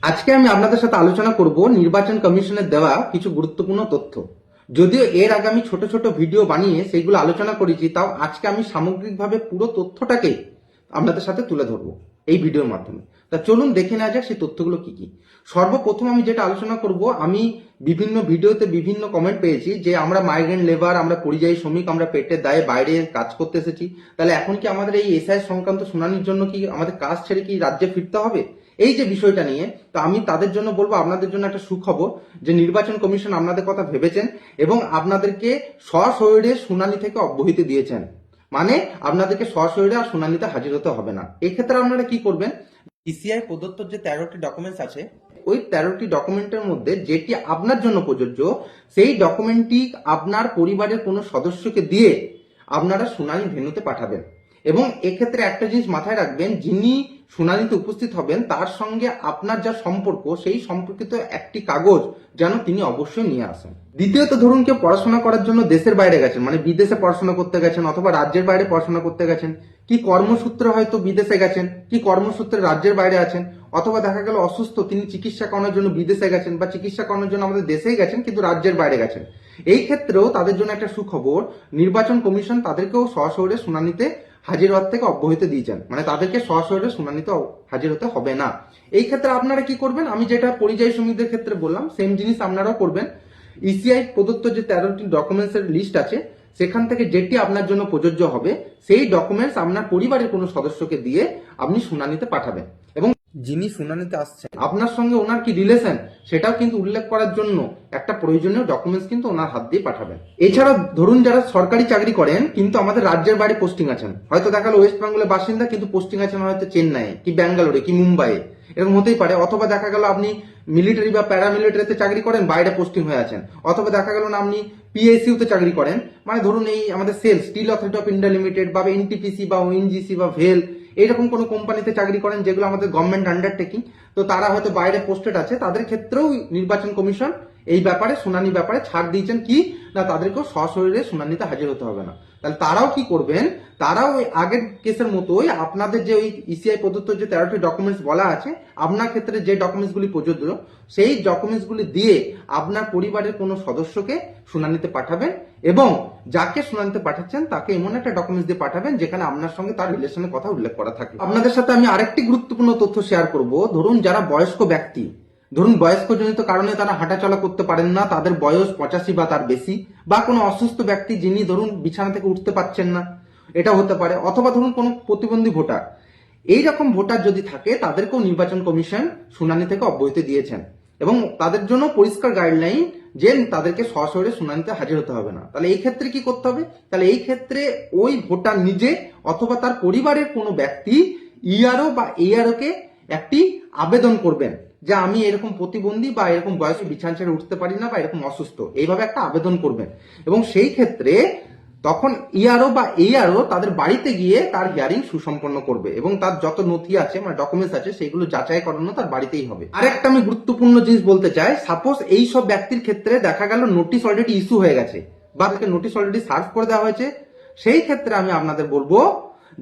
আজকে আমি আপনাদের সাথে আলোচনা করব নির্বাচন কমিশনের দেওয়া কিছু গুরুত্বপূর্ণ তথ্য। যদিও এর আগে আমি ছোট ছোট ভিডিও বানিয়ে সেইগুলো আলোচনা করেছি, তাও আজকে আমি সামগ্রিকভাবে পুরো তথ্যটাকে আপনাদের সাথে তুলে ধরবো এই ভিডিওর মাধ্যমে। তা চলুন দেখে নেওয়া যাক সেই তথ্যগুলো কি কি। সর্বপ্রথম আমি যেটা আলোচনা করব, আমি বিভিন্ন ভিডিওতে বিভিন্ন কমেন্ট পেয়েছি যে আমরা মাইগ্রেন্ট লেবার, আমরা পরিযায়ী শ্রমিক, আমরা পেটের দায়ে বাইরে কাজ করতে এসেছি, তাহলে এখন কি আমাদের এই এসআই সংক্রান্ত শুনানির জন্য কি আমাদের কাজ ছেড়ে কি রাজ্যে ফিরতে হবে? এই যে বিষয়টা নিয়ে, তো আমি তাদের জন্য বলবো, আপনাদের জন্য একটা সুখবর যে নির্বাচন কমিশন আপনাদের কথা ভেবেছেন এবং আপনাদেরকে সশরীরে শুনানি থেকে অব্যাহতি দিয়েছেন। মানে আপনাদেরকে সশরীরে আর শুনানিতে হাজির হতে হবে না। এক্ষেত্রে আপনারা কি করবেন, ইসিআই প্রদত্ত যে 13টি ডকুমেন্টস আছে, ওই 13টি ডকুমেন্টের মধ্যে যেটি আপনার জন্য প্রযোজ্য, সেই ডকুমেন্টটি আপনার পরিবারের কোনো সদস্যকে দিয়ে আপনারা শুনানি ভেন্যুতে পাঠাবেন। এবং এক্ষেত্রে একটা জিনিস মাথায় রাখবেন, যিনি শুনানিতে উপস্থিত হবেন তার সঙ্গে আপনার যা সম্পর্ক, সেই সম্পর্কিত একটি কাগজ যেন তিনি অবশ্যই নিয়ে আসেন। দ্বিতীয়ত, ধরুন কেউ পড়াশোনা করার জন্য দেশের বাইরে গেছেন, মানে বিদেশে পড়াশোনা করতে গেছেন, অথবা রাজ্যের বাইরে পড়াশোনা করতে গেছেন, কি কর্মসূত্রে হয়তো বিদেশে গেছেন, কি কর্মসূত্রে রাজ্যের বাইরে আছেন, অথবা দেখা গেল অসুস্থ, তিনি চিকিৎসা করানোর জন্য বিদেশে গেছেন, বা চিকিৎসা করানোর জন্য আমাদের দেশেই গেছেন কিন্তু রাজ্যের বাইরে গেছেন। এই ক্ষেত্রেও তাদের জন্য একটা সুখবর, নির্বাচন কমিশন তাদেরকেও সশরীরে শুনানিতে হাজির হওয়ার থেকে অব্যাহতি দিয়েছেন, মানে তাদেরকে সশরীরে শুনানিতে হাজির হতে হবে না। এই ক্ষেত্রে আপনারা কি করবেন, আমি যেটা পরিযায়ী শ্রমিকদের ক্ষেত্রে বললাম সেম জিনিস আপনারাও করবেন। ইসিআই প্রদত্ত যে 13টি ডকুমেন্টস এর লিস্ট আছে, সেখান থেকে যেটি আপনার জন্য প্রযোজ্য হবে সেই ডকুমেন্টস আপনার পরিবারের কোনো সদস্যকে দিয়ে আপনি শুনানিতে পাঠাবেন। এবং যিনি শুনানিতে আসছেন আপনার সঙ্গে ওনার কি রিলেশন, সেটাও কিন্তু উল্লেখ করার জন্য একটা প্রয়োজনীয় ডকুমেন্টস কিন্তু ওনার হাত দিয়ে পাঠাবেন। এছাড়া ধরুন যারা সরকারি চাকরি করেন কিন্তু আমাদের রাজ্যের বাইরে পোস্টিং আছেন, হয়তো দেখা গেল ওয়েস্ট বেঙ্গলের বাসিন্দা কিন্তু পোস্টিং আছেন হয়তো চেন্নাইয়ে কি ব্যাঙ্গালোরে কি মুম্বাইয়ে, এরকম হতেই পারে। অথবা দেখা গেল আপনি মিলিটারি বা প্যারামিলিটারিতে চাকরি করেন, বাইরে পোস্টিং হয়ে আছেন। অথবা দেখা গেল না আপনি পিএসইউতে চাকরি করেন, মানে ধরুন এই আমাদের sell steel authority of India limited বা এনটিপিসি বা ওএনজিসি বা ভেল, এইরকম কোনো কোম্পানিতে চাকরি করেন যেগুলো আমাদের গভর্নমেন্ট আন্ডারটেকিং, তো তারা হয়তো বাইরে পোস্টেড আছে, তাদের ক্ষেত্রেও নির্বাচন কমিশন এই ব্যাপারে শুনানি ব্যাপারে ছাড় দিয়েছেন কি না, তাদেরকেও সশরীরে শুনানিতে হাজির হতে হবে না। তাহলে তারাও কি করবেন, তারাও ওই আগের কেসের মতোই আপনাদের যে ওই ইসিআই প্রদত্ত যে 13টি ডকুমেন্টস বলা আছে, আপনার ক্ষেত্রে যে ডকুমেন্টসগুলি প্রযোজ্য সেই ডকুমেন্টসগুলি দিয়ে আপনার পরিবারের কোনো সদস্যকে শুনানিতে পাঠাবেন এবং যাকে শুনানিতে পাঠাচ্ছেন তাকে এমন একটা ডকুমেন্টস দিয়ে পাঠাবেন যেখানে আপনার সঙ্গে তার রিলেশনের কথা উল্লেখ করা থাকে। আপনাদের সাথে আমি আরেকটি গুরুত্বপূর্ণ তথ্য শেয়ার করব। ধরুন যারা বয়স্ক ব্যক্তি, ধরুন বয়স্কজনিত কারণে তারা হাঁটাচলা করতে পারেন না, তাদের বয়স 85 বা তার বেশি, বা কোনো অসুস্থ ব্যক্তি যিনি ধরুন বিছানা থেকে উঠতে পারছেন না, এটা হতে পারে। অথবা ধরুন কোনো প্রতিবন্ধী ভোটার, এইরকম ভোটার যদি থাকে তাদেরকেও নির্বাচন কমিশন শুনানি থেকে অব্যাহতি দিয়েছেন এবং তাদের জন্য পরিষ্কার গাইডলাইন যে তাদেরকে সশরীরে শুনানিতে হাজির হতে হবে না। তাহলে এই ক্ষেত্রে কি করতে হবে, তাহলে এই ক্ষেত্রে ওই ভোটার নিজে অথবা তার পরিবারের কোনো ব্যক্তি ইআরও বা এআরও কে একটি আবেদন করবেন যে আমি এরকম প্রতিবন্ধী বা এরকম বয়সে বিছানা ছেড়ে উঠতে পারি না বা এরকম অসুস্থ, এইভাবে একটা আবেদন করবেন। এবং সেই ক্ষেত্রে তখন ইআরও বা এইআরও তাদের বাড়িতে গিয়ে তার হিয়ারিং সুসম্পন্ন করবে এবং তার যত নথি আছে মানে ডকুমেন্টস আছে সেগুলো যাচাই করানো তার বাড়িতেই হবে। আরেকটা আমি গুরুত্বপূর্ণ জিনিস বলতে চাই, সাপোজ এই সব ব্যক্তির ক্ষেত্রে দেখা গেল নোটিশ অলরেডি ইস্যু হয়ে গেছে বা তাকে নোটিশ অলরেডি সার্ভ করে দেওয়া হয়েছে, সেই ক্ষেত্রে আমি আপনাদের বলবো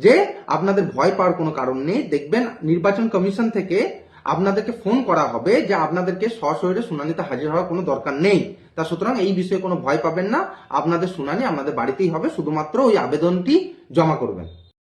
যে আপনাদের ভয় পাওয়ার কোনো কারণ নেই। দেখবেন নির্বাচন কমিশন থেকে আপনাদেরকে ফোন করা হবে যে আপনাদেরকে সশরীরে শুনানিতে হাজির হওয়ার কোনো দরকার নেই। তা সুতরাং এই বিষয়ে কোনো ভয় পাবেন না, আপনাদের শুনানি আপনাদের বাড়িতেই হবে, শুধুমাত্র ওই আবেদনটি জমা করবেন।